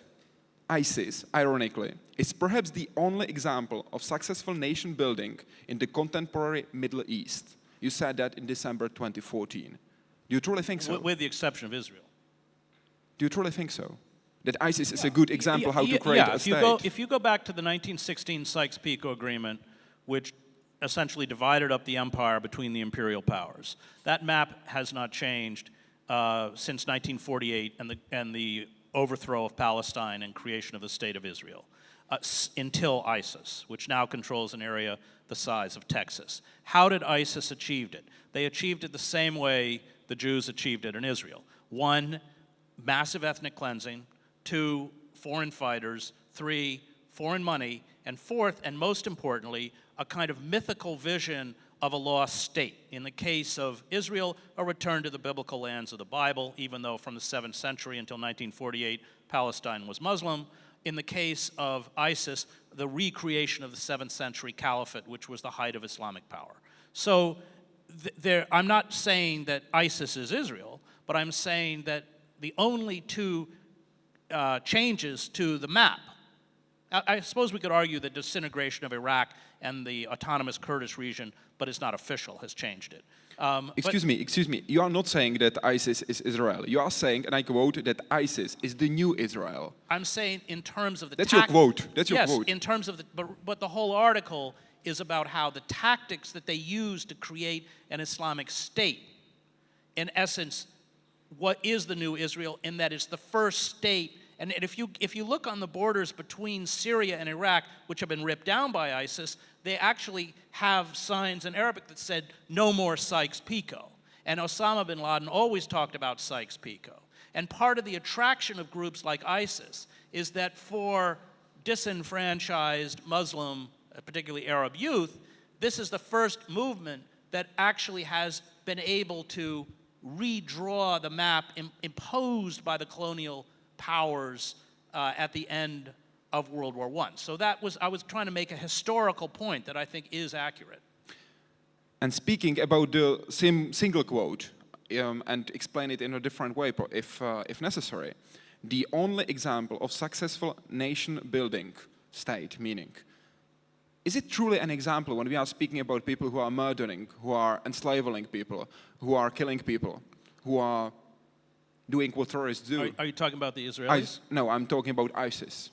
Speaker 1: ISIS, ironically, is perhaps the only example of successful nation building in the contemporary Middle East. You said that in December 2014. Do you truly think so?
Speaker 2: With the exception of Israel.
Speaker 1: Do you truly think so? That ISIS is a good example how to create a state?
Speaker 2: If you go back to the 1916 Sykes-Picot Agreement, which essentially divided up the empire between the imperial powers, that map has not changed since 1948 and the overthrow of Palestine and creation of the State of Israel, until ISIS, which now controls an area the size of Texas. How did ISIS achieve it? They achieved it the same way the Jews achieved it in Israel. 1, massive ethnic cleansing. 2, foreign fighters. 3, foreign money. And 4th, and most importantly, a kind of mythical vision of a lost state. In the case of Israel, a return to the biblical lands of the Bible, even though from the 7th century until 1948, Palestine was Muslim. In the case of ISIS, the recreation of the 7th century caliphate, which was the height of Islamic power. So I'm not saying that ISIS is Israel, but I'm saying that the only 2 changes to the map, I suppose we could argue the disintegration of Iraq and the autonomous Kurdish region, but it's not official, has changed it.
Speaker 1: Excuse me. You are not saying that ISIS is Israel. You are saying, and I quote, that ISIS is the new Israel.
Speaker 2: I'm saying in terms of the
Speaker 1: That's your quote. That's your quote.
Speaker 2: Yes, in terms of the, but the whole article is about how the tactics that they use to create an Islamic state, in essence, what is the new Israel, in that it's the first state. And if you look on the borders between Syria and Iraq, which have been ripped down by ISIS, they actually have signs in Arabic that said, "No more Sykes-Picot." And Osama bin Laden always talked about Sykes-Picot. And part of the attraction of groups like ISIS is that for disenfranchised Muslim, particularly Arab youth, this is the first movement that actually has been able to redraw the map imposed by the colonial powers at the end of World War I. So I was trying to make a historical point that I think is accurate.
Speaker 1: And speaking about the single quote, and explain it in a different way if necessary, the only example of successful nation-building state, meaning, is it truly an example when we are speaking about people who are murdering, who are enslaving people, who are killing people, who are doing what terrorists do?
Speaker 2: Are you talking about the Israelis?
Speaker 1: No, I'm talking about ISIS.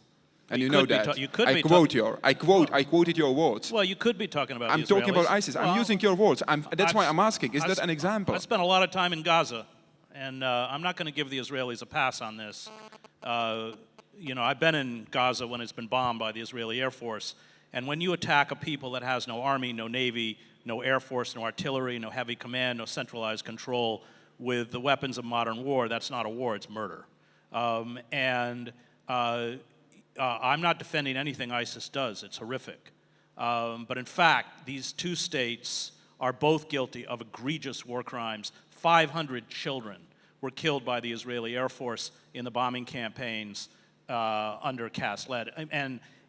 Speaker 1: And you
Speaker 2: You
Speaker 1: know
Speaker 2: could be
Speaker 1: that.
Speaker 2: you could
Speaker 1: I
Speaker 2: be
Speaker 1: quoted your words.
Speaker 2: Well, you could be talking about the
Speaker 1: I'm
Speaker 2: Israelis.
Speaker 1: talking about ISIS. I'm
Speaker 2: Well,
Speaker 1: using your words. That's why I'm asking. Is that an example?
Speaker 2: I spent a lot of time in Gaza, and I'm not going to give the Israelis a pass on this. I've been in Gaza when it's been bombed by the Israeli Air Force, and when you attack a people that has no army, no navy, no air force, no artillery, no heavy command, no centralized control, with the weapons of modern war, that's not a war, it's murder. I'm not defending anything ISIS does, it's horrific. But in fact, these 2 states are both guilty of egregious war crimes. 500 children were killed by the Israeli Air Force in the bombing campaigns under Cast-Led.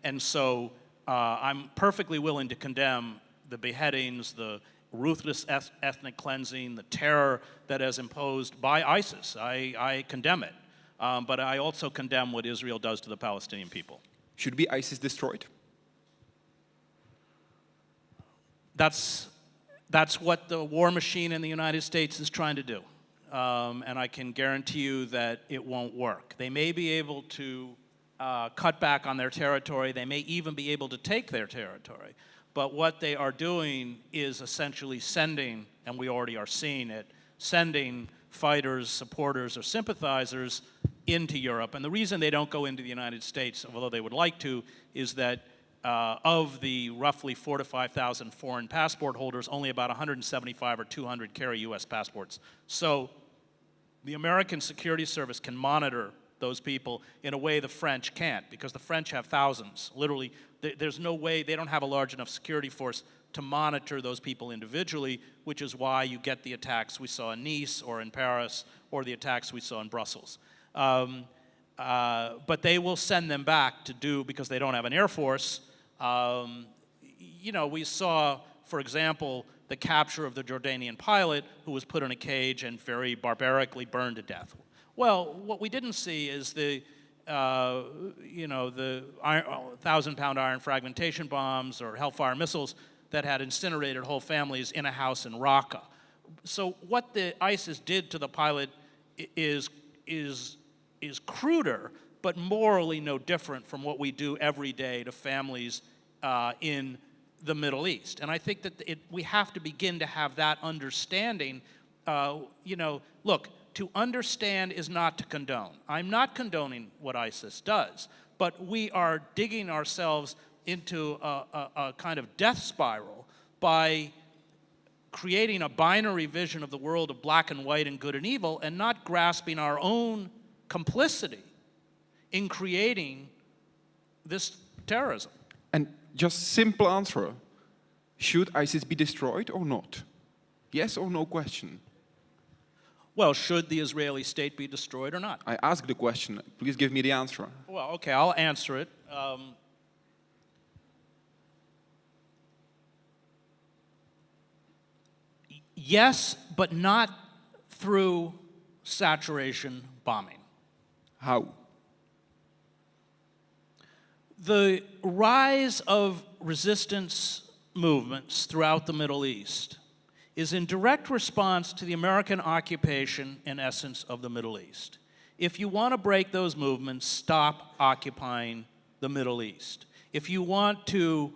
Speaker 2: And so I'm perfectly willing to condemn the beheadings, the ruthless ethnic cleansing, the terror that is imposed by ISIS. I condemn it. But I also condemn what Israel does to the Palestinian people.
Speaker 1: Should be ISIS destroyed?
Speaker 2: That's what the war machine in the United States is trying to do. And I can guarantee you that it won't work. They may be able to cut back on their territory. They may even be able to take their territory. But what they are doing is essentially sending, and we already are seeing it, sending fighters, supporters, or sympathizers into Europe. And the reason they don't go into the United States, although they would like to, is that of the roughly 4,000 to 5,000 foreign passport holders, only about 175 or 200 carry U.S. passports. So the American Security Service can monitor those people in a way the French can't, because the French have thousands. Literally, there's no way, they don't have a large enough security force to monitor those people individually, which is why you get the attacks we saw in Nice or in Paris, or the attacks we saw in Brussels. But they will send them back to do, because they don't have an air force. We saw, for example, the capture of the Jordanian pilot who was put in a cage and very barbarically burned to death. Well, what we didn't see is the 1,000-pound iron fragmentation bombs or Hellfire missiles that had incinerated whole families in a house in Raqqa. So what the ISIS did to the pilot is cruder, but morally no different from what we do every day to families in the Middle East. And I think that we have to begin to have that understanding. Look, to understand is not to condone. I'm not condoning what ISIS does, but we are digging ourselves into a kind of death spiral by creating a binary vision of the world of black and white and good and evil, and not grasping our own complicity in creating this terrorism.
Speaker 1: And just simple answer, should ISIS be destroyed or not? Yes or no question.
Speaker 2: Well, should the Israeli state be destroyed or not?
Speaker 1: I asked the question, please give me the answer.
Speaker 2: Well, okay, I'll answer it. Yes, but not through saturation bombing.
Speaker 1: How?
Speaker 2: The rise of resistance movements throughout the Middle East is in direct response to the American occupation, in essence, of the Middle East. If you want to break those movements, stop occupying the Middle East. If you want to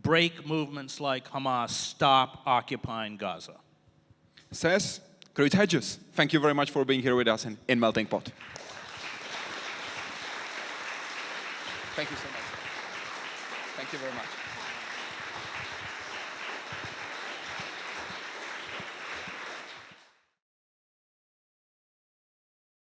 Speaker 2: break movements like Hamas, stop occupying Gaza.
Speaker 1: Says great Hedges. Thank you very much for being here with us in Meltingpot. Thank you so much. Thank you very much.